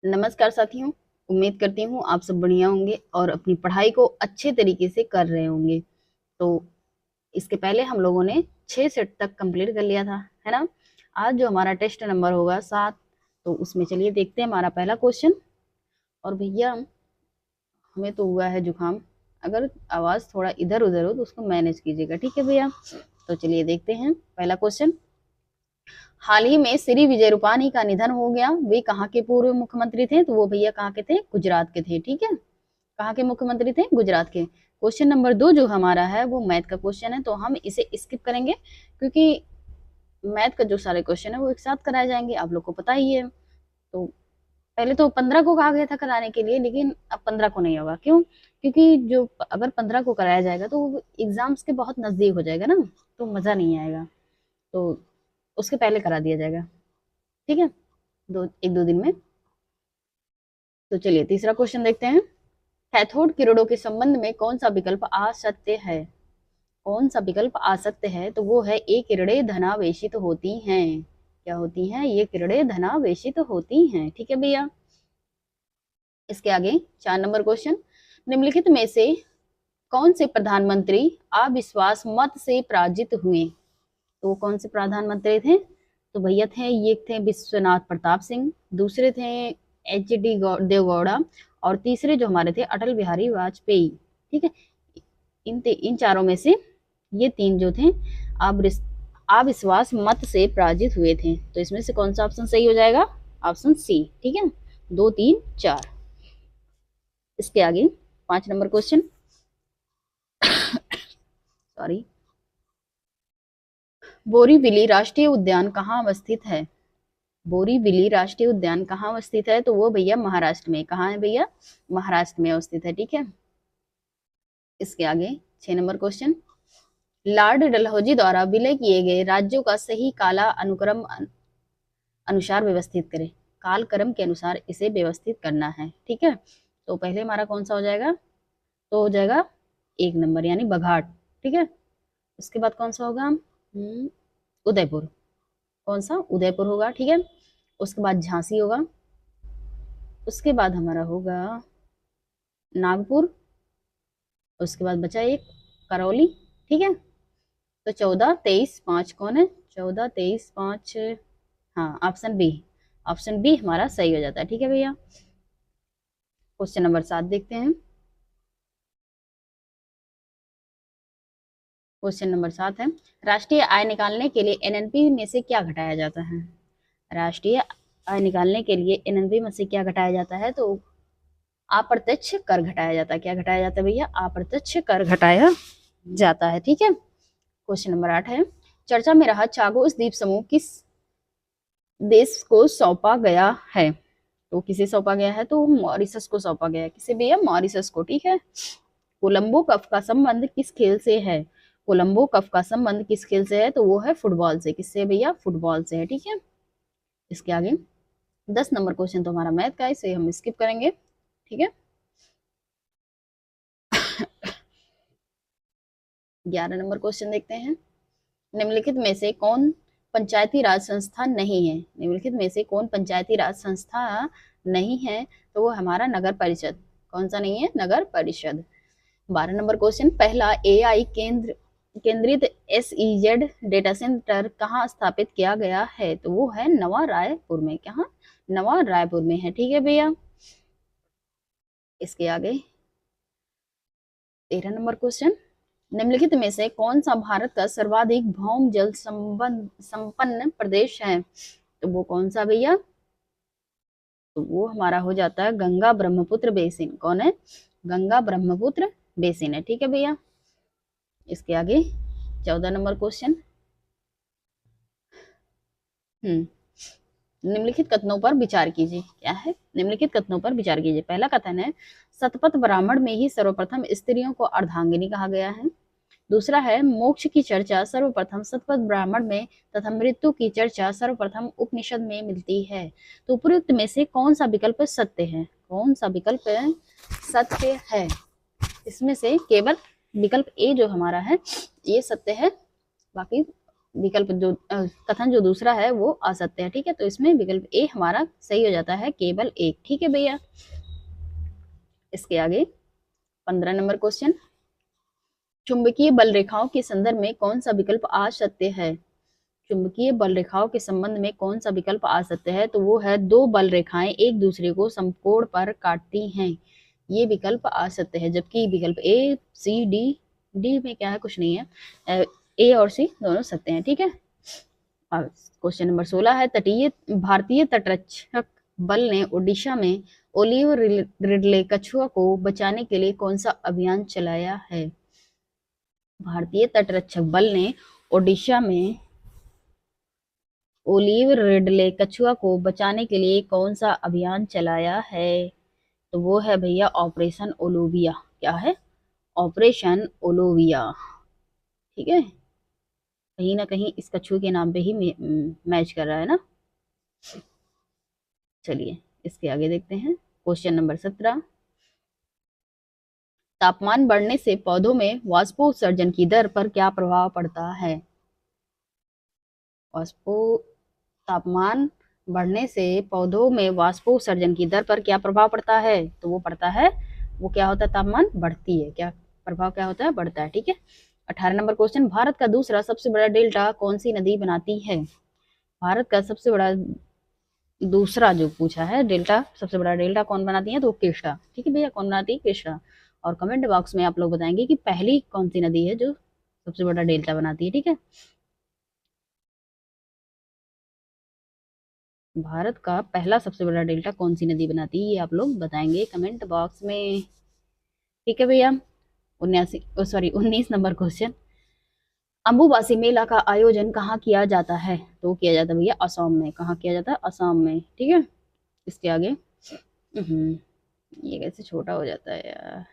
नमस्कार साथियों, उम्मीद करती हूँ आप सब बढ़िया होंगे और अपनी पढ़ाई को अच्छे तरीके से कर रहे होंगे। तो इसके पहले हम लोगों ने 6 सेट तक कंप्लीट कर लिया था, है ना। आज जो हमारा टेस्ट नंबर होगा 7, तो उसमें चलिए देखते हैं हमारा पहला क्वेश्चन। और भैया हमें तो हुआ है जुकाम, अगर आवाज थोड़ा इधर उधर हो तो उसको मैनेज कीजिएगा, ठीक है भैया। तो चलिए देखते हैं पहला क्वेश्चन। हाल ही में श्री विजय रूपाणी का निधन हो गया। वे कहाँ के पूर्व मुख्यमंत्री थे? तो वो भैया कहाँ के थे? गुजरात के थे, ठीक है। कहाँ के मुख्यमंत्री थे? गुजरात के। क्वेश्चन नंबर 2 जो हमारा है वो मैथ का क्वेश्चन है, तो हम इसे स्किप करेंगे क्योंकि मैथ का जो सारे क्वेश्चन है वो एक साथ कराए जाएंगे, आप लोग को पता ही है। तो पहले तो 15 को कहा गया था कराने के लिए, लेकिन अब 15 को नहीं होगा। क्यों? क्योंकि जो अगर 15 को कराया जाएगा तो एग्जाम्स के बहुत नजदीक हो जाएगा ना, तो मजा नहीं आएगा। तो उसके पहले करा दिया जाएगा, ठीक है, एक दो दिन में। तो चलिए तीसरा क्वेश्चन देखते हैं। कैथोड किरणों के संबंध में कौन सा विकल्प आ सकते हैं? कौन सा विकल्प आ सकते हैं? तो वो है ये किरणें धनावेशित होती हैं। क्या होती हैं? ये किरणें धनावेशित होती हैं, ठीक है भैया। इसके आगे 4 नंबर क्वेश्चन। निम्नलिखित में से कौन से प्रधानमंत्री अविश्वास मत से पराजित हुए? तो वो कौन से प्रधानमंत्री थे? तो भैया थे, ये थे विश्वनाथ प्रताप सिंह, दूसरे थे एच.डी. देवगौड़ा, और तीसरे जो हमारे थे अटल बिहारी वाजपेयी, ठीक है। इन चारों में से ये 3 जो थे अविश्वास मत से पराजित हुए थे। तो इसमें से कौन सा ऑप्शन सही हो जाएगा? ऑप्शन सी, ठीक है। 2, 3, 4। इसके आगे 5 नंबर क्वेश्चन। सॉरी। बोरीवली राष्ट्रीय उद्यान कहाँ अवस्थित है? बोरीवली राष्ट्रीय उद्यान कहाँ अवस्थित है? तो वो भैया महाराष्ट्र में। कहाँ है भैया? महाराष्ट्र में अवस्थित है, ठीक है। इसके आगे 6 नंबर क्वेश्चन। लॉर्ड डलहौजी द्वारा विलय किए गए राज्यों का सही काला अनुक्रम अनुसार व्यवस्थित करें। काल क्रम के अनुसार इसे व्यवस्थित करना है, ठीक है। तो पहले हमारा कौन सा हो जाएगा? तो हो जाएगा 1 नंबर यानी बघाट, ठीक है। उसके बाद कौन सा होगा? उदयपुर। कौन सा? उदयपुर होगा, ठीक है। उसके बाद झांसी होगा। उसके बाद हमारा होगा नागपुर। उसके बाद बचा एक करौली, ठीक है। तो 14, 23, 5 कौन है? 14, 23, 5, हाँ ऑप्शन बी। ऑप्शन बी हमारा सही हो जाता है, ठीक है भैया। क्वेश्चन नंबर 7 देखते हैं। क्वेश्चन नंबर 7 है, राष्ट्रीय आय निकालने के लिए एनएनपी में से क्या घटाया जाता है? राष्ट्रीय आय निकालने के लिए एनएनपी में से क्या घटाया जाता है? तो अप्रत्यक्ष कर घटाया जाता है। क्या घटाया जाता है भैया? अप्रत्यक्ष कर घटाया जाता है, ठीक है। क्वेश्चन नंबर 8 है, चर्चा में रहा चागोस द्वीप समूह किस देश को सौंपा गया है? तो किसे सौंपा गया है? तो मॉरिशस को सौंपा गया है। किसे भैया? मॉरिशस को, ठीक है। कोलंबो कप का संबंध किस खेल से है? कोलंबो कप का संबंध किस खेल से है? तो वो है फुटबॉल से। किससे भैया? फुटबॉल से है, ठीक है। इसके आगे 10 नंबर क्वेश्चन तो हमारा मैथ का है, इसे हम स्किप करेंगे, ठीक है। 11 नंबर क्वेश्चन देखते हैं। निम्नलिखित में से कौन पंचायती राज संस्था नहीं है? निम्नलिखित में से कौन पंचायती राज संस्था नहीं है? तो वो हमारा नगर परिषद। कौन सा नहीं है? नगर परिषद। 12 नंबर क्वेश्चन, पहला एआई केंद्रित SEZ डेटा सेंटर कहाँ स्थापित किया गया है? तो वो है नवा रायपुर में। कहाँ? नवा रायपुर में है, ठीक है भैया। इसके आगे 13 नंबर क्वेश्चन, निम्नलिखित में से कौन सा भारत का सर्वाधिक भौम जल संपन्न प्रदेश है? तो वो कौन सा भैया? तो वो हमारा हो जाता है गंगा ब्रह्मपुत्र बेसिन। कौन है? गंगा ब्रह्मपुत्र बेसिन है, ठीक है भैया। इसके आगे 14 नंबर क्वेश्चन। निम्नलिखित कथनों पर विचार कीजिए। क्या है? निम्नलिखित कथनों पर विचार कीजिए। पहला कथन है, शतपथ ब्राह्मण में ही सर्वप्रथम स्त्रियों को अर्धांगिनी कहा गया है। दूसरा है, मोक्ष की चर्चा सर्वप्रथम शतपथ ब्राह्मण में तथा मृत्यु की चर्चा सर्वप्रथम उपनिषद में मिलती है। तो उपयुक्त में से कौन सा विकल्प सत्य है? कौन सा विकल्प सत्य है? इसमें से केवल विकल्प ए जो हमारा है ये सत्य है, बाकी विकल्प जो कथन जो दूसरा है वो असत्य है, ठीक है। तो इसमें विकल्प ए हमारा सही हो जाता है, केवल एक, ठीक है भैया। इसके आगे 15 नंबर क्वेश्चन, चुंबकीय बल रेखाओं के संदर्भ में कौन सा विकल्प असत्य है? चुंबकीय बल रेखाओं के संबंध में कौन सा विकल्प असत्य है? तो वो है, दो बल रेखाएं एक दूसरे को समकोण पर काटती हैं, ये विकल्प असत्य है। जबकि विकल्प ए, सी, डी, डी में क्या है, कुछ नहीं है, ए और सी दोनों सत्य हैं, ठीक है। क्वेश्चन नंबर 16 है, तटीय भारतीय तटरक्षक बल ने ओडिशा में ओलिव रिडले कछुआ को बचाने के लिए कौन सा अभियान चलाया है? भारतीय तटरक्षक बल ने ओडिशा में ओलिव रिडले कछुआ को बचाने के लिए कौन सा अभियान चलाया है? तो वो है भैया ऑपरेशन ओलोविया। क्या है? ऑपरेशन ओलोविया, ठीक है। कहीं ना कहीं इस कछुए के नाम पे ही मैच कर रहा है ना। चलिए इसके आगे देखते हैं, क्वेश्चन नंबर 17, तापमान बढ़ने से पौधों में वाष्पोत्सर्जन की दर पर क्या प्रभाव पड़ता है? वाष्पो तापमान बढ़ने से पौधों में वाष्पोत्सर्जन की दर पर क्या प्रभाव पड़ता है? तो वो पड़ता है, वो क्या होता है, तापमान बढ़ती है, क्या प्रभाव क्या होता है, बढ़ता है, ठीक है। 18 नंबर क्वेश्चन, भारत का दूसरा सबसे बड़ा डेल्टा कौन सी नदी बनाती है? भारत का सबसे बड़ा दूसरा जो पूछा है डेल्टा, सबसे बड़ा डेल्टा कौन बनाती है? तो कृष्णा, ठीक है भैया, कौन बनाती है? कृष्णा। और कमेंट बॉक्स में आप लोग बताएंगे कि पहली कौन सी नदी है जो सबसे बड़ा डेल्टा बनाती है, ठीक है। भारत का पहला सबसे बड़ा डेल्टा कौन सी नदी बनाती है, ये आप लोग बताएंगे कमेंट बॉक्स में, ठीक है भैया। 19 नंबर क्वेश्चन, अम्बुबासी मेला का आयोजन कहाँ किया जाता है? तो किया जाता है भैया असम में। कहाँ किया जाता है? असम में, ठीक है। इसके आगे ये कैसे छोटा हो जाता है यार।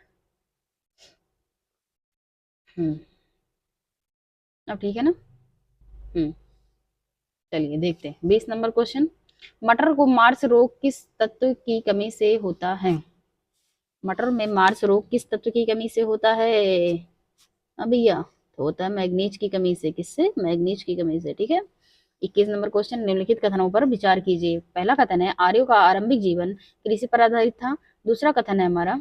अब ठीक है ना। हम्म चलिए देखते हैं 20 नंबर क्वेश्चन, मटर को मार्स रोग किस तत्व की कमी से होता है? मटर में मार्स रोग किस तत्व की कमी से होता है? भैया तो होता है मैग्नीज की कमी से। किससे? मैग्नीज की कमी से, ठीक है। 21 नंबर क्वेश्चन, निम्नलिखित कथनों पर विचार कीजिए। पहला कथन है, आर्यों का आरंभिक जीवन कृषि पर आधारित था। दूसरा कथन है हमारा,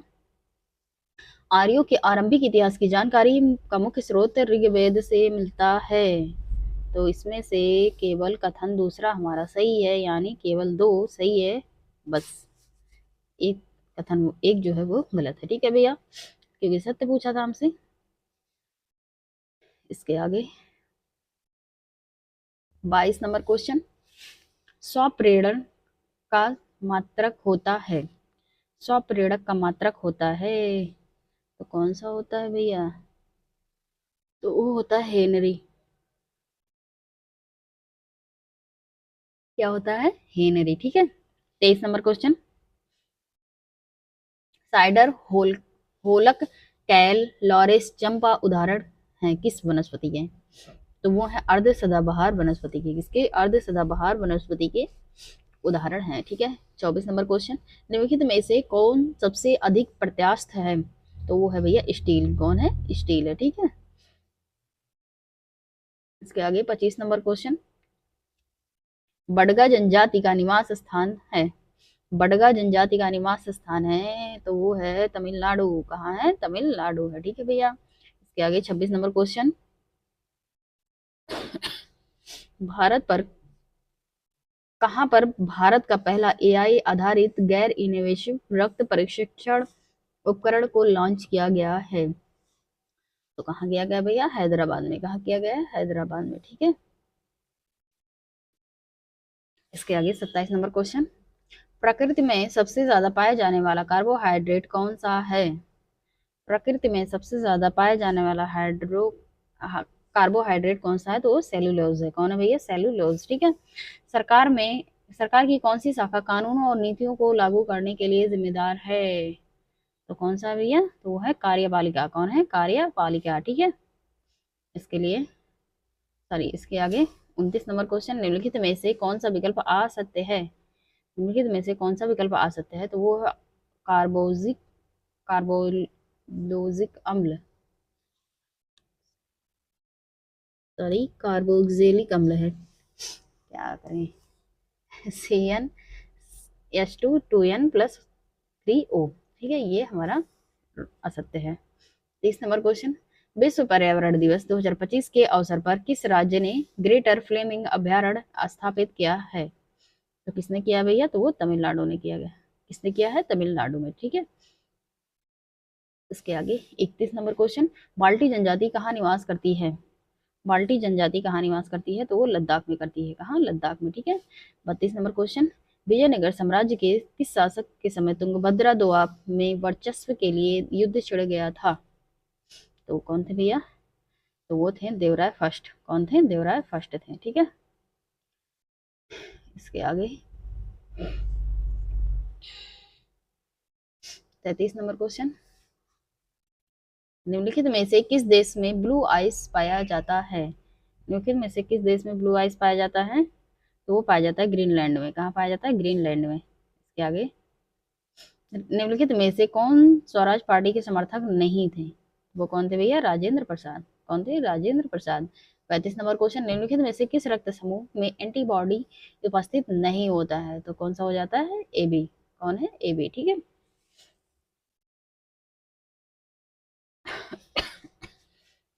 आर्यों के आरंभिक इतिहास की जानकारी का मुख्य स्रोत ऋग्वेद से मिलता है। तो इसमें से केवल कथन दूसरा हमारा सही है, यानी केवल दो सही है बस, एक कथन एक जो है वो गलत है, ठीक है भैया, क्योंकि सत्य पूछा था हमसे। इसके आगे 22 नंबर क्वेश्चन, स्वप्रेरण का मात्रक होता है। स्वप्रेरक का मात्रक होता है, तो कौन सा होता है भैया? तो वो होता है हेनरी। क्या होता है? हेनरी, ठीक है। 23 नंबर क्वेश्चन, साइडर होलक कैल लॉरेस चंपा उदाहरण हैं किस वनस्पति के? तो वो है अर्ध सदाबहार वनस्पति के। किसके? अर्ध सदाबहार वनस्पति के उदाहरण हैं, ठीक है। 24 नंबर क्वेश्चन, निम्नलिखित में से कौन सबसे अधिक प्रत्यास्थ है? तो वो है भैया स्टील। कौन है? स्टील है, ठीक है। इसके आगे 25 नंबर क्वेश्चन, बडगा जनजाति का निवास स्थान है। बडगा जनजाति का निवास स्थान है, तो वो है तमिलनाडु। कहाँ है? तमिलनाडु है, ठीक है भैया। इसके आगे 26 नंबर क्वेश्चन, भारत पर कहाँ पर भारत का पहला एआई आधारित गैर इनवेसिव रक्त परीक्षण उपकरण को लॉन्च किया गया है? तो कहाँ किया गया भैया? हैदराबाद में। कहाँ किया गया? हैदराबाद में, ठीक है। इसके आगे 27 नंबर क्वेश्चन, प्रकृति में सबसे ज्यादा पाया जाने वाला कार्बोहाइड्रेट कौन सा है? प्रकृति में सबसे ज्यादा पाया जाने वाला कार्बोहाइड्रेट कौन सा है? तो सेलुलोज है। कौन है भैया? सेलुलोज, ठीक है। सरकार में सरकार की कौन सी शाखा कानूनों और नीतियों को लागू करने के लिए जिम्मेदार है? तो कौन सा भैया? तो वो है कार्यपालिका। कौन है? कार्यपालिका, ठीक है। इसके लिए सॉरी इसके आगे 29 नंबर क्वेश्चन, निम्नलिखित में से कौन सा विकल्प आ सकते हैं? निम्नलिखित में से कौन सा विकल्प आ सकते हैं? तो वो है कार्बोलोजिक अम्ल। सॉरी, कार्बोक्सिलिक अम्ल है, क्या करें, CnH2 2n+3O, ठीक है, ये हमारा असत्य है। 30 नंबर क्वेश्चन, विश्व पर्यावरण दिवस 2025 के अवसर पर किस राज्य ने ग्रेटर फ्लेमिंग अभयारण्य स्थापित किया है? तो किसने किया भैया? तो वो तमिलनाडु ने किया गया। किसने किया है? तमिलनाडु में, ठीक है। इसके आगे 31 नंबर क्वेश्चन, बाल्टी जनजाति कहाँ निवास करती है? बाल्टी जनजाति कहाँ निवास करती है? तो वो लद्दाख में करती है। कहाँ? लद्दाख में, ठीक है। 32 नंबर क्वेश्चन, विजयनगर साम्राज्य के किस शासक के समय तुंगभद्रा दोआब में वर्चस्व के लिए युद्ध छिड़ गया था? तो कौन थे भैया? तो वो थे देवराय फर्स्ट। कौन थे? देवराय फर्स्ट थे, ठीक है। इसके आगे 33 नंबर क्वेश्चन, निम्नलिखित में से किस देश में ब्लू आइस पाया जाता है? निम्नलिखित में से किस देश में ब्लू आइस पाया जाता है? तो वो पाया जाता है ग्रीनलैंड में। कहाँ पाया जाता है? ग्रीनलैंड में। इसके आगे, निम्नलिखित में से कौन स्वराज पार्टी के समर्थक नहीं थे? वो कौन थे भैया? राजेंद्र प्रसाद। कौन थे? राजेंद्र प्रसाद। 35 नंबर क्वेश्चन, निम्नलिखित में से किस रक्त समूह में एंटीबॉडी उपस्थित नहीं होता है? तो कौन सा हो जाता है? AB। कौन है? AB, ठीक है।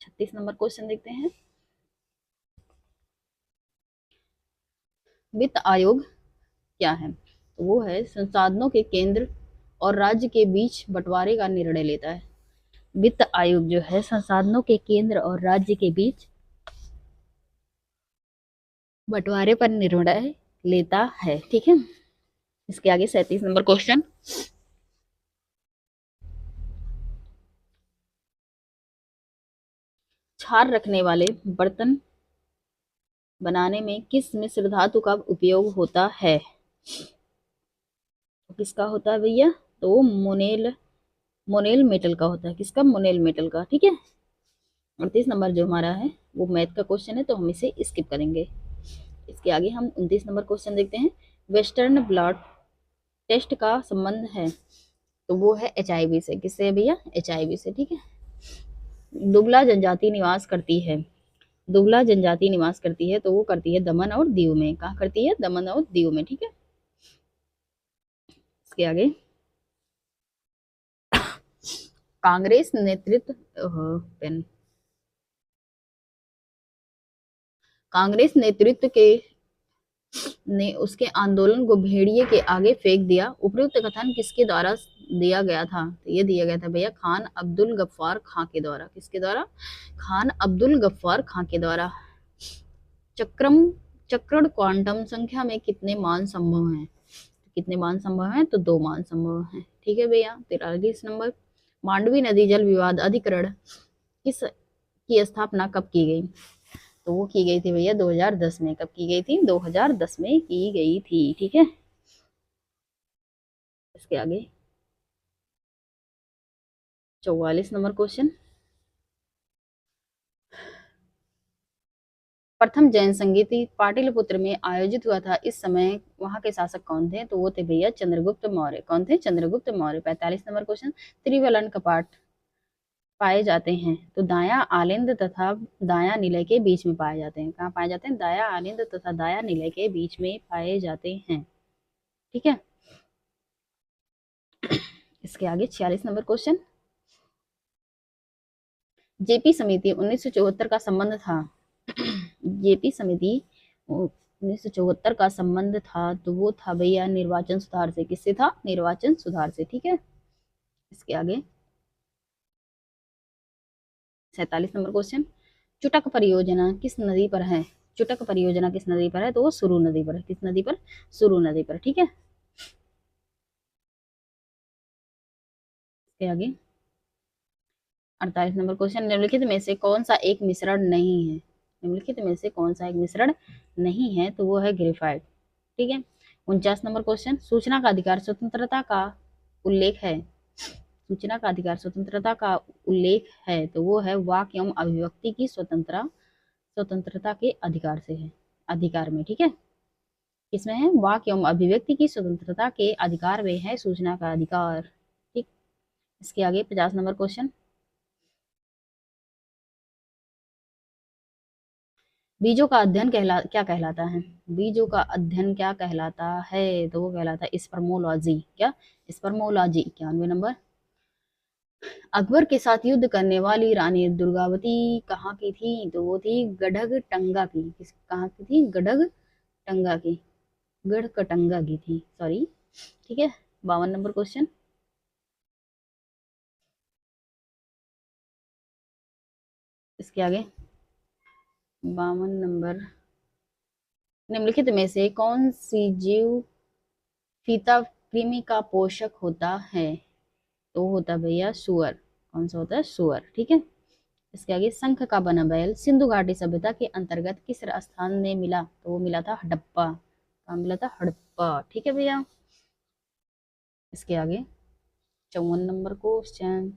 36 नंबर क्वेश्चन देखते हैं, वित्त आयोग क्या है? तो वो है संसाधनों के केंद्र और राज्य के बीच बंटवारे का निर्णय लेता है। वित्त आयोग जो है संसाधनों के केंद्र और राज्य के बीच बंटवारे पर निर्णय लेता है, ठीक है। इसके आगे 37 नंबर क्वेश्चन, क्षार रखने वाले बर्तन बनाने में किस मिश्र धातु का उपयोग होता है? किसका होता है भैया? तो मोनेल मोनेल मेटल का होता है। किसका? मोनेल मेटल का, ठीक है। 38 नंबर जो हमारा है वो मैथ का क्वेश्चन है, तो हम इसे स्किप करेंगे। इसके आगे हम 29 नंबर क्वेश्चन देखते हैं, वेस्टर्न ब्लॉट टेस्ट का संबंध है? तो वो है HIV से। किससे है भैया? HIV से, ठीक है। दुबला जनजाति निवास करती है, दुबला जनजाति निवास करती है, तो वो करती है दमन और दीव में। कहाँ करती है? दमन और दीव में, ठीक है। इसके आगे, कांग्रेस नेतृत्व पेन कांग्रेस नेतृत्व के ने उसके आंदोलन को भेड़िए के आगे फेंक दिया। उपयुक्त कथन किसके द्वारा दिया गया था? तो ये दिया गया था भैया खान अब्दुल गफ्फार खां के द्वारा। किसके द्वारा? खान अब्दुल गफ्फार खां के द्वारा। चक्रम चक्रण क्वांटम संख्या में कितने मान संभव हैं? कितने मान संभव हैं? तो 2 मान संभव हैं, ठीक है भैया। 43 नंबर, मांडवी नदी जल विवाद अधिकरण किस की स्थापना कब की गई? तो वो की गई थी भैया 2010 में। कब की गई थी? 2010 में की गई थी, ठीक है। इसके आगे 44 नंबर क्वेश्चन, प्रथम जैन संगीति पाटलिपुत्र में आयोजित हुआ था, इस समय वहां के शासक कौन थे? तो वो थे भैया चंद्रगुप्त मौर्य। कौन थे? चंद्रगुप्त मौर्य। 45 नंबर क्वेश्चन, त्रिवलन कपाट पाए जाते हैं? तो दाया आलिंद तथा दाया निलय के बीच में पाए जाते हैं। कहाँ पाए जाते हैं? दाया आलिंद तथा दाया निलय के बीच में पाए जाते हैं, ठीक है। इसके आगे 46 नंबर क्वेश्चन, जेपी समिति 1974 का संबंध था। जेपी समिति 1974 का संबंध था, तो वो था भैया निर्वाचन सुधार से। किससे था? निर्वाचन सुधार से, ठीक है। इसके आगे 47 नंबर क्वेश्चन, चुटक परियोजना किस नदी पर है? चुटक परियोजना किस नदी पर है? तो वो सुरु नदी पर है। किस नदी पर? सुरु नदी पर, ठीक है। इसके आगे 48 नंबर क्वेश्चन, निम्नलिखित में से कौन सा एक मिश्रण नहीं है? निम्नलिखित में से कौन सा एक मिश्रण नहीं है? तो वो है ग्रेफाइट, ठीक है। 49 नंबर क्वेश्चन, सूचना का अधिकार स्वतंत्रता का उल्लेख है? सूचना का अधिकार स्वतंत्रता का उल्लेख है, तो वो है वाक एवं अभिव्यक्ति की स्वतंत्रता के अधिकार से है, अधिकार में, ठीक है। इसमें है वाक एवं अभिव्यक्ति की स्वतंत्रता के अधिकार में है सूचना का अधिकार, ठीक। इसके आगे 50 नंबर क्वेश्चन, बीजों का अध्ययन क्या कहलाता है? बीजों का अध्ययन क्या कहलाता है? तो वो कहलाता है स्पर्मोलॉजी। क्या? स्पर्मोलॉजी। 91 नंबर। अकबर के साथ युद्ध करने वाली रानी दुर्गावती कहाँ की थी? तो वो थी गढ़ग टंगा की। कहाँ की थी? गढ़ग टंगा की। गढ़ कटंगा की थी, सॉरी। ठीक है। 52 नंबर क्वेश्चन। इसके आगे 52 नंबर। निम्नलिखित में से कौन सी जीव फीता कृमि का पोषक होता है? तो होता है भैया सुअर। कौन सा होता है? सुअर। ठीक है। इसके आगे शंख का बना बैल सिंधु घाटी सभ्यता के अंतर्गत किस स्थान में मिला? तो वो मिला था हड़प्पा। कहाँ मिला था? हड़प्पा। ठीक है भैया। इसके आगे 54 नंबर क्वेश्चन।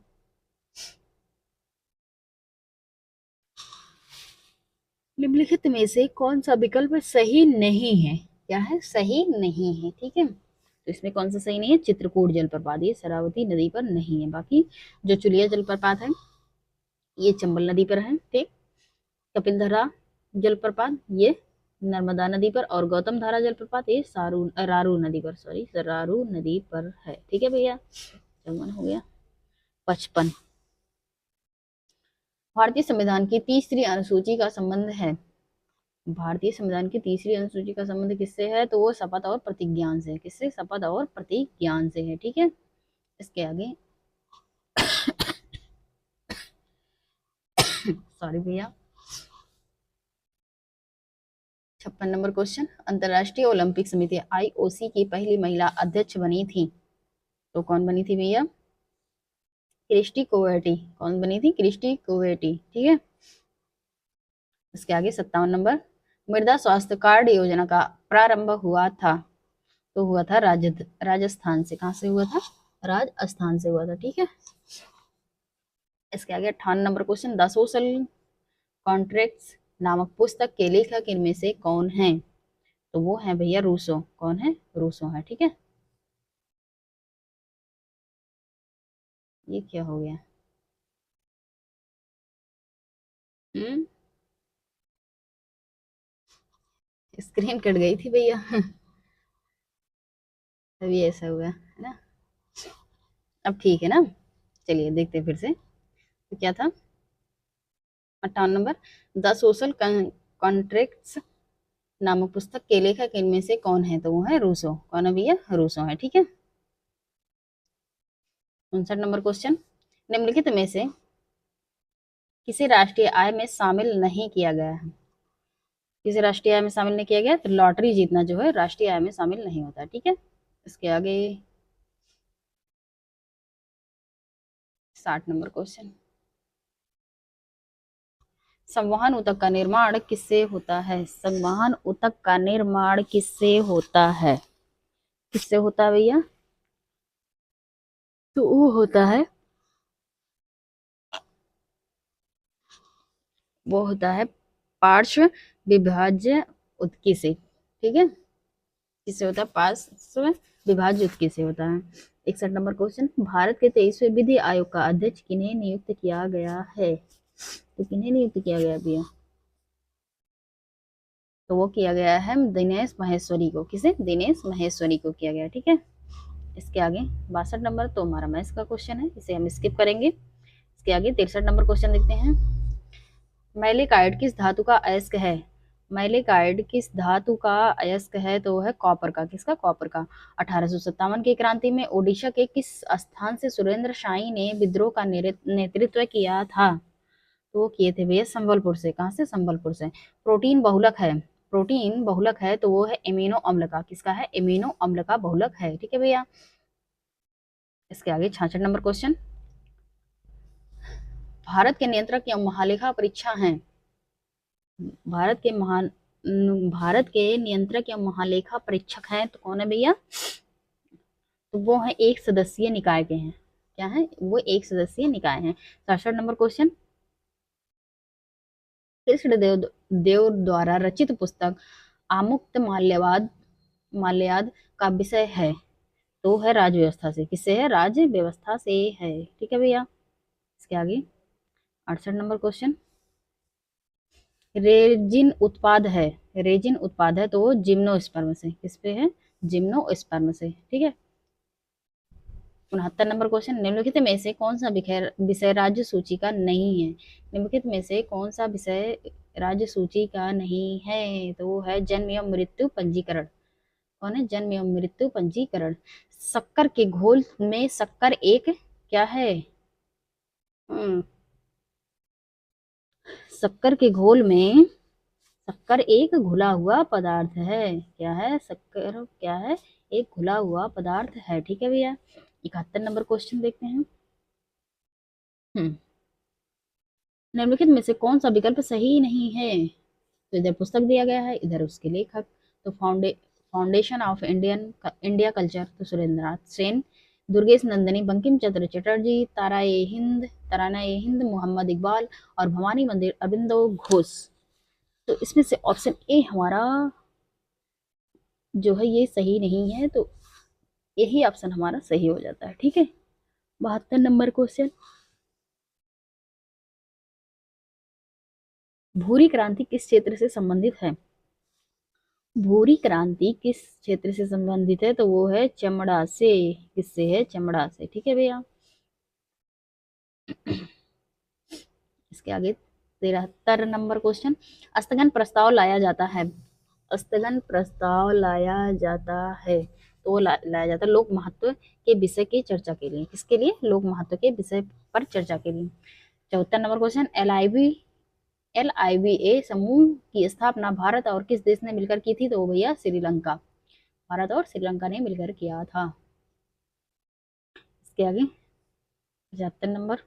निम्नलिखित में से कौन सा विकल्प सही नहीं है? क्या है? सही नहीं है। ठीक है। तो इसमें कौन सा सही नहीं है? चित्रकूट जलप्रपात ये शरावती नदी पर नहीं है। बाकी जो चुलिया जलप्रपात है ये चंबल नदी पर है। ठीक। कपिलधारा जलप्रपात ये नर्मदा नदी पर, और गौतम धारा जलप्रपात ये रारू नदी पर, सॉरी रारू नदी पर है। ठीक है भैया। 54 हो गया। 55। भारतीय संविधान की तीसरी अनुसूची का संबंध है? भारतीय संविधान की तीसरी अनुसूची का संबंध किससे है? तो वो शपथ और प्रतिज्ञान से। किससे? शपथ और प्रतिज्ञान से है। ठीक है। इसके आगे सॉरी भैया। 56 नंबर क्वेश्चन। अंतरराष्ट्रीय ओलंपिक समिति आईओसी की पहली महिला अध्यक्ष बनी थी? तो कौन बनी थी भैया? क्रिस्टी कोवेटी। कौन बनी थी? क्रिस्टी कोवेटी। ठीक है। इसके आगे 57 नंबर। मृदा स्वास्थ्य कार्ड योजना का प्रारंभ हुआ था? तो हुआ था राजस्थान से। कहाँ से हुआ था? राजस्थान से हुआ था। ठीक है। इसके आगे 58 number question. The social contracts नामक पुस्तक के लेखक इनमें से कौन है? तो वो है भैया रूसो। कौन है? रूसो है। ठीक है। ये क्या हो गया? हम्म स्क्रीन कट गई थी भैया। तभी ऐसा हुआ है ना। अब ठीक है ना। चलिए देखते हैं फिर से। तो क्या था? 58 नंबर। द सोशल कॉन्ट्रैक्ट्स नामक पुस्तक के लेखक इनमें से कौन है? तो वो है रूसो। कौन है भैया? रूसो है। ठीक है। 59 नंबर क्वेश्चन। निम्नलिखित में से किसी राष्ट्रीय आय में शामिल नहीं किया गया है? किसी राष्ट्रीय आय में शामिल नहीं किया गया तो लॉटरी जीतना जो है राष्ट्रीय आय में शामिल नहीं होता। ठीक है। इसके आगे 60 नंबर क्वेश्चन। संवहन ऊतक का निर्माण किससे होता है? संवहन ऊतक का निर्माण किससे होता है? किससे होता है भैया? तो वो होता है, वो होता है पार्श्व विभाज्य उत्की से। ठीक है। किससे होता है? पार्श्व विभाज्य उत्की से होता है। 61 नंबर क्वेश्चन। भारत के 23वें विधि आयोग का अध्यक्ष किन्हें नियुक्त किया गया है? तो किन्हें नियुक्त किया गया भैया? तो वो किया गया है दिनेश महेश्वरी को। किसे? दिनेश महेश्वरी को किया गया। ठीक है। इसके आगे 62 नंबर तो हमारा मैथ्स का क्वेश्चन है, इसे हम स्किप करेंगे। इसके आगे 63 नंबर क्वेश्चन देखते हैं। मैलेकाइड किस धातु का अयस्क है? मैलेकाइड किस धातु का अयस्क है? तो है कॉपर का। किसका? कॉपर का। 1857 की क्रांति में ओडिशा के किस स्थान से सुरेंद्र शाही ने विद्रोह का नेतृत्व किया था? तो वो किए थे भैया संबलपुर से। कहाँ से? संबलपुर से। प्रोटीन बहुलक है। प्रोटीन बहुलक है तो वो है एमिनो अम्ल का। किसका है? एमिनो अम्ल का बहुलक है। ठीक है भैया। इसके आगे 66 नंबर क्वेश्चन। भारत के नियंत्रक या महालेखा परीक्षा हैं? भारत के महान भारत के नियंत्रक या महालेखा परीक्षक हैं तो कौन है भैया? तो वो है एक सदस्यीय निकाय के हैं। क्या है? वो एक सदस्यीय निकाय हैं। 67 नंबर क्वेश्चन। कृष्ण देव द्वारा रचित पुस्तक आमुक्त माल्याद का विषय है? तो है राज व्यवस्था से। किससे है? राज व्यवस्था से है। ठीक है भैया। इसके आगे 68 नंबर क्वेश्चन। रेजिन उत्पाद है, रेजिन उत्पाद है तो वो जिम्नोस्पर्म से, किस पे है, जिम्नोस्पर्म से, ठीक है। 69 नंबर क्वेश्चन, निम्नलिखित में से कौन सा विषय राज्य सूची का नहीं है, निम्नलिखित में से कौन सा विषय राज्य सूची का नहीं है, तो वो है जन्म एवं मृत्यु पंजीकरण। कौन है, जन्म एवं मृत्यु पंजीकरण। शक्कर के घोल में शक्कर एक क्या है, हम्म, शक्कर के घोल में शक्कर एक घुला हुआ पदार्थ है, क्या है, शक्कर क्या है, एक घुला हुआ पदार्थ है, ठीक है भैया। 71 नंबर क्वेश्चन देखते हैं। हम्म, निम्नलिखित में से कौन सा विकल्प सही नहीं है, तो इधर पुस्तक दिया गया है, इधर उसके लेखक। तो फाउंडेशन ऑफ इंडिया कल्चर, तो सुरेंद्रनाथ सेन। दुर्गेश नंदिनी, बंकिम चंद्र चटर्जी। तराना ए हिंद मोहम्मद इकबाल। और भवानी मंदिर अरबिंदो घोष। तो इसमें से ऑप्शन ए हमारा जो है ये सही नहीं है, तो यही ऑप्शन हमारा सही हो जाता है, ठीक है। 72 नंबर क्वेश्चन, भूरी क्रांति किस क्षेत्र से संबंधित है, भूरी क्रांति किस क्षेत्र से संबंधित है, तो वो है चमड़ा से, किससे है, चमड़ा से, ठीक है भैया। इसके आगे 73 नंबर क्वेश्चन, स्थगन प्रस्ताव लाया जाता है, स्थगन प्रस्ताव लाया जाता है, तो वो लाया जाता है लोक महत्व के विषय की चर्चा के लिए, किसके लिए, लोक महत्व के विषय पर चर्चा के लिए। 74 नंबर क्वेश्चन, LIBA समूह की स्थापना भारत और किस देश ने मिलकर की थी, तो वो भैया श्रीलंका, भारत और श्रीलंका ने मिलकर किया था। इसके आगे 75 नंबर,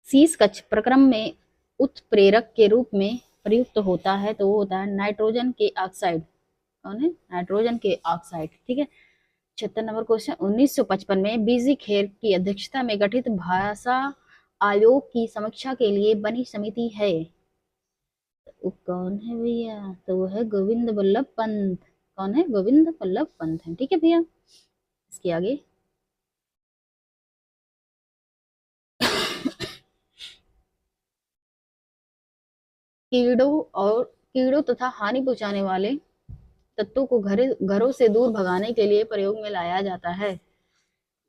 शीश कक्ष प्रक्रम में उत्प्रेरक के रूप में प्रयुक्त होता है, तो वो होता है नाइट्रोजन के ऑक्साइड। कौन है, नाइट्रोजन के ऑक्साइड, ठीक है। 76 नंबर क्वेश्चन, 1955 में बीजी खेर की अध्यक्षता में गठित भाषा आयोग की समीक्षा के लिए बनी समिति है, वो कौन है भैया, तो वो है गोविंद बल्लभ पंत। कौन है, गोविंद बल्लभ पंत है, ठीक है भैया। इसके आगे कीड़ों तथा हानि पहुंचाने वाले तत्वों को घरों से दूर भगाने के लिए प्रयोग में लाया जाता है।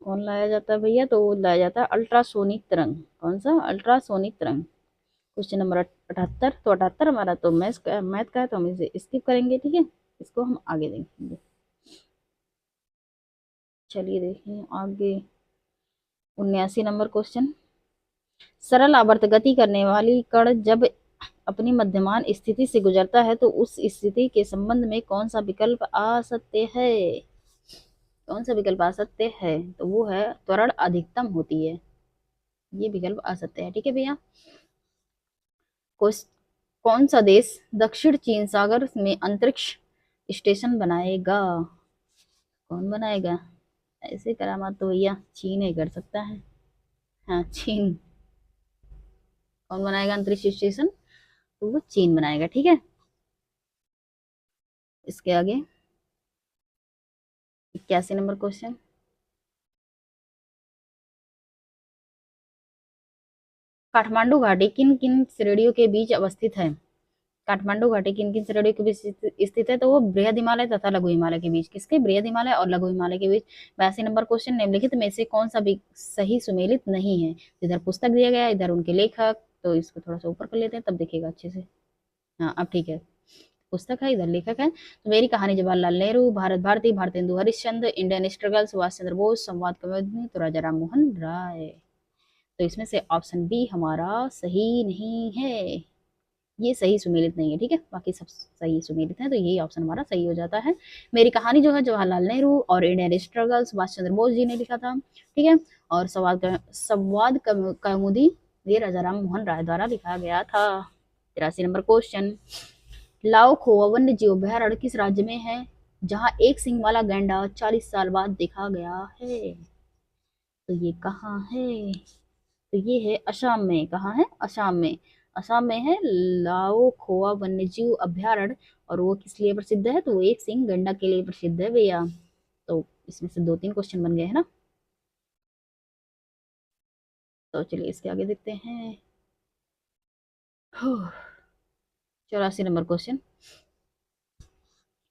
कौन लाया जाता है भैया, तो वो लाया जाता है अल्ट्रासोनिक तरंग। कौन सा, अल्ट्रासोनिक तरंग। क्वेश्चन नंबर 78, तो 78 हमारा तो मैथ का है, तो हम इसे स्किप करेंगे, ठीक है, इसको हम आगे देखेंगे। चलिए देखें आगे, 79 नंबर क्वेश्चन, सरल आवर्त गति करने वाली कण जब अपनी मध्यमान स्थिति से गुजरता है तो उस स्थिति के संबंध में कौन सा विकल्प आ सकते हैं, कौन सा विकल्प आ सकते हैं, तो वो है त्वरण अधिकतम होती है, ये विकल्प आ सकते हैं, ठीक है भैया। कौन सा देश दक्षिण चीन सागर में अंतरिक्ष स्टेशन बनाएगा, कौन बनाएगा, ऐसे करामात तो भैया चीन ही कर सकता है, हाँ चीन। कौन बनाएगा अंतरिक्ष स्टेशन, तो वो चीन बनाएगा, ठीक है। इसके आगे 81 नंबर क्वेश्चन, काठमांडू घाटी किन किन श्रेणियों के बीच अवस्थित है, काठमांडू घाटी किन किन श्रेणियों के बीच स्थित है, तो वो बृहद हिमालय तथा लघु हिमालय के बीच, किसके, बृहद हिमालय और लघु हिमालय के बीच। 82 नंबर क्वेश्चन, निम्नलिखित में से कौन सा भी सही सुमेलित नहीं है, इधर पुस्तक दिया गया है, इधर उनके लेखक, तो इसको थोड़ा सा ऊपर कर लेते हैं तब दिखेगा अच्छे से, हाँ अब ठीक है, पुस्तक है, इधर लेखक है। तो मेरी कहानी जवाहरलाल नेहरू, भारत भारती, भारतेंदु हरिश्चंद्र, इंडियन स्ट्रगल सुभाष चंद्र बोस, संवाद कवि तो राजा राम मोहन राय। तो इसमें से ऑप्शन बी हमारा सही नहीं है, ये सही सुमेलित नहीं है, ठीक है, बाकी सब सही सुमेलित है, तो यही ऑप्शन हमारा सही हो जाता है। मेरी कहानी जो है जवाहरलाल नेहरू और इंडियन स्ट्रगल सुभाष चंद्र बोस जी ने लिखा था, ठीक है। और संवाद कौमुदी ये राजा राम मोहन राय द्वारा लिखा गया था। 83 नंबर क्वेश्चन, लाओ खोआ वन्य जीव अभयारण्य किस राज्य में है जहाँ एक सिंग वाला गैंडा 40 साल बाद देखा गया है, तो ये कहाँ है, तो ये है असम में, कहाँ है, असम में, असम में है लाओ खोआ वन्यजीव अभयारण्य। और वो किस लिए प्रसिद्ध है, तो वो एक सिंह गैंडा के लिए प्रसिद्ध है भैया। तो इसमें से 2-3 क्वेश्चन बन गए हैं ना, तो चलिए इसके आगे देखते हैं। 84 नंबर क्वेश्चन,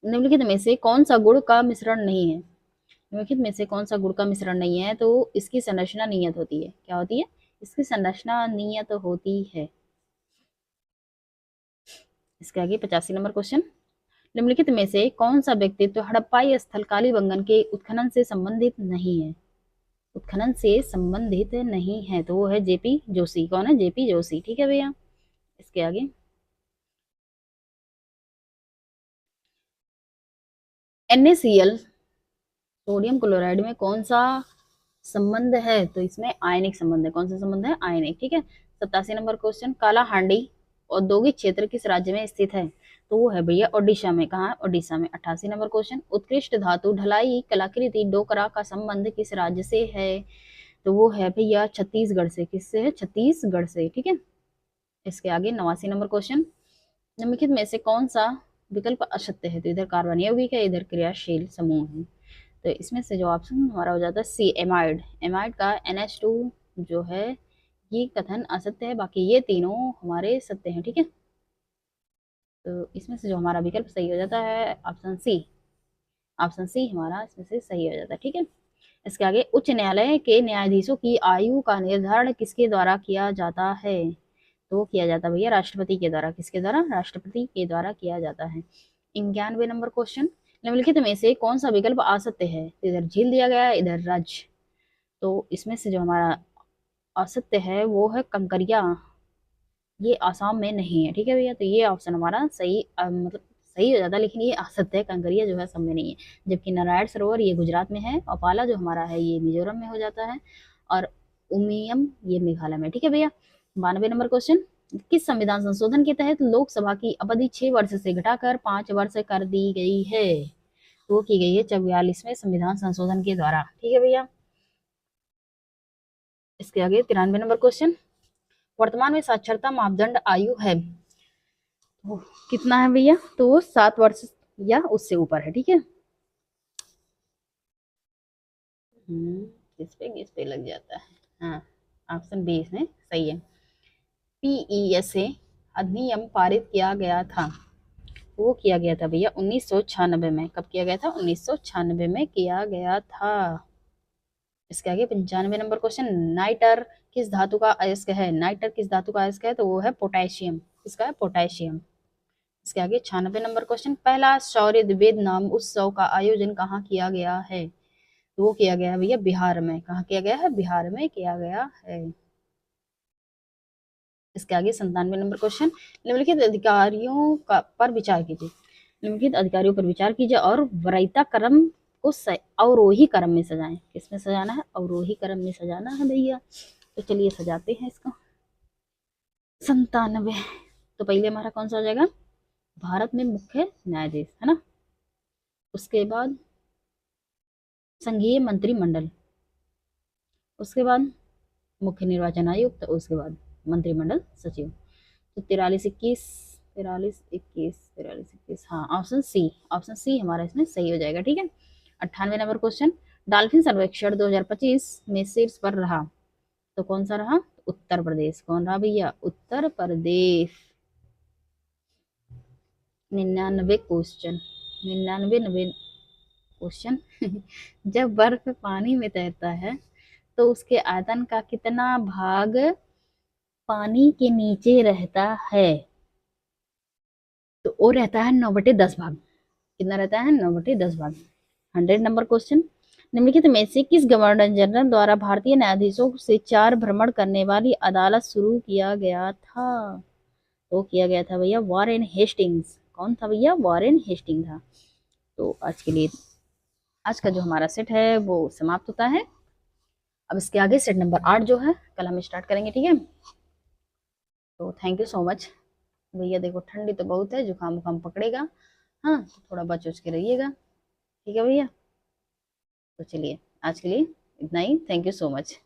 निम्नलिखित में से कौन सा गुण का मिश्रण नहीं है? निम्नलिखित में से कौन सा गुण का मिश्रण नहीं है? तो इसकी संरचना नियत होती है। क्या होती है? इसकी संरचना नियत होती है। इसके आगे 85 नंबर क्वेश्चन, निम्नलिखित में से कौन सा व्यक्तित्व हड़प्पाई स्थल कालीबंगन के उत्खनन से संबंधित नहीं है? उत्खनन से संबंधित नहीं है, तो वो है जेपी जोशी। कौन है? जेपी जोशी। ठीक है भैया। इसके आगे NaCl सोडियम क्लोराइड में कौन सा संबंध है? तो इसमें आयनिक संबंध है। कौन सा संबंध है? आयनिक। ठीक है। 87 नंबर क्वेश्चन, काला हांडी औद्योगिक क्षेत्र किस राज्य में स्थित है? तो वो है भैया ओडिशा में। कहाँ है? ओडिशा में। 88 नंबर क्वेश्चन, उत्कृष्ट धातु ढलाई कलाकृति डोकरा का संबंध किस राज्य से है? तो वो है भैया छत्तीसगढ़ से। किससे है? छत्तीसगढ़ से। ठीक है। इसके आगे 89 नंबर क्वेश्चन, निम्नलिखित में से कौन सा विकल्प असत्य है? तो इधर कार्बन यौगिक है, इधर क्रियाशील समूह है। तो इसमें से जो ऑप्शन हमारा हो जाता है सी, एमाइड। एमाइड का NH2 जो है ये कथन असत्य है, बाकी ये तीनों हमारे सत्य हैं। ठीक है। तो इसमें से जो हमारा विकल्प सही हो जाता है ऑप्शन सी। ऑप्शन सी हमारा इसमें से सही हो जाता है। ठीक है। इसके आगे, उच्च न्यायालय के न्यायाधीशों की आयु का निर्धारण किसके द्वारा किया जाता है? तो किया जाता है भैया राष्ट्रपति के द्वारा। किसके द्वारा? राष्ट्रपति के द्वारा किया जाता है। 91 नंबर क्वेश्चन, निम्नलिखित में से कौन सा विकल्प असत्य है? तो इधर झील दिया गया है, इधर राज्य। तो इसमें से जो हमारा असत्य है वो है कंकरिया। ये आसाम में नहीं है। ठीक है भैया। तो ये ऑप्शन हमारा सही मतलब सही हो जाता है, लेकिन ये असत्य है। कंकरिया जो है सब में नहीं है। जबकि नारायण सरोवर ये गुजरात में है, और पाला जो हमारा है ये मिजोरम में हो जाता है, और उमियम ये मेघालय में। ठीक है भैया। 92 नंबर क्वेश्चन, किस संविधान संशोधन के तहत लोकसभा की अवधि 6 वर्ष से घटाकर 5 वर्ष कर दी गई है? तो वो की गई है 44वें संविधान संशोधन के द्वारा। ठीक है भैया। इसके आगे 93 नंबर क्वेश्चन, वर्तमान में साक्षरता मापदंड आयु है वो कितना है भैया? तो वो 7 वर्ष या उससे ऊपर है। ठीक है। किस पे लग जाता है? हाँ, ऑप्शन बी इसमें सही है। PESA अधिनियम पारित किया गया था, वो किया गया था भैया 1996 में। कब किया गया था? 1996 में किया गया था। इसके आगे 95 नंबर क्वेश्चन, नाइटर किस धातु का अयस्क है? नाइटर किस धातु का अयस्क है? तो वो है पोटेशियम। किसका है? पोटेशियम। इसके आगे 96 नंबर क्वेश्चन, पहला शौर्य द्विवेद नाम उत्सव का आयोजन कहाँ किया गया है? तो वो किया गया है भैया बिहार में। कहाँ किया गया है? बिहार में किया गया है। इसके आगे 97 नंबर क्वेश्चन, निम्नलिखित अधिकारियों का पर विचार कीजिए। निम्नलिखित अधिकारियों पर विचार कीजिए और वरीयता क्रम को अवरोही क्रम में सजाएं। किसमें सजाना है? अवरोही क्रम में सजाना है भैया। तो चलिए सजाते हैं इसको। 97, तो पहले हमारा कौन सा हो जाएगा? भारत में मुख्य न्यायाधीश है ना। उसके बाद संघीय मंत्रिमंडल, उसके बाद मुख्य निर्वाचन आयुक्त, उसके बाद मंत्रिमंडल सचिव। तो 43 21 हाँ, ऑप्शन सी। ऑप्शन सी हमारा इसमें सही हो जाएगा। ठीक है। 98 नंबर क्वेश्चन, डॉल्फिन सर्वेक्षण 2025 में शीर्ष पर रहा, तो कौन सा रहा? उत्तर प्रदेश। कौन रहा भैया? उत्तर प्रदेश। 99 क्वेश्चन, 99 क्वेश्चन जब बर्फ पानी में तैरता है तो उसके आयतन का कितना भाग पानी के नीचे रहता है? तो वो रहता है 9/10 भाग। कितना रहता है? 9/10 भाग। 100 नंबर क्वेश्चन, निम्नलिखित में से किस गवर्नर जनरल द्वारा भारतीय न्यायाधीशों से 4 भ्रमण करने वाली अदालत शुरू किया गया था? तो किया गया था भैया वॉरेन हेस्टिंग्स। कौन था भैया? वॉरेन हेस्टिंग था। तो आज के लिए आज का जो हमारा सेट है वो समाप्त होता है। अब इसके आगे सेट नंबर 8 जो है कल हम स्टार्ट करेंगे। ठीक है। तो थैंक यू सो मच भैया। देखो ठंडी तो बहुत है, जुकाम वुकाम पकड़ेगा। हाँ, तो थोड़ा बच उच के रहिएगा। ठीक है भैया। तो चलिए आज के लिए इतना ही। Thank you so much.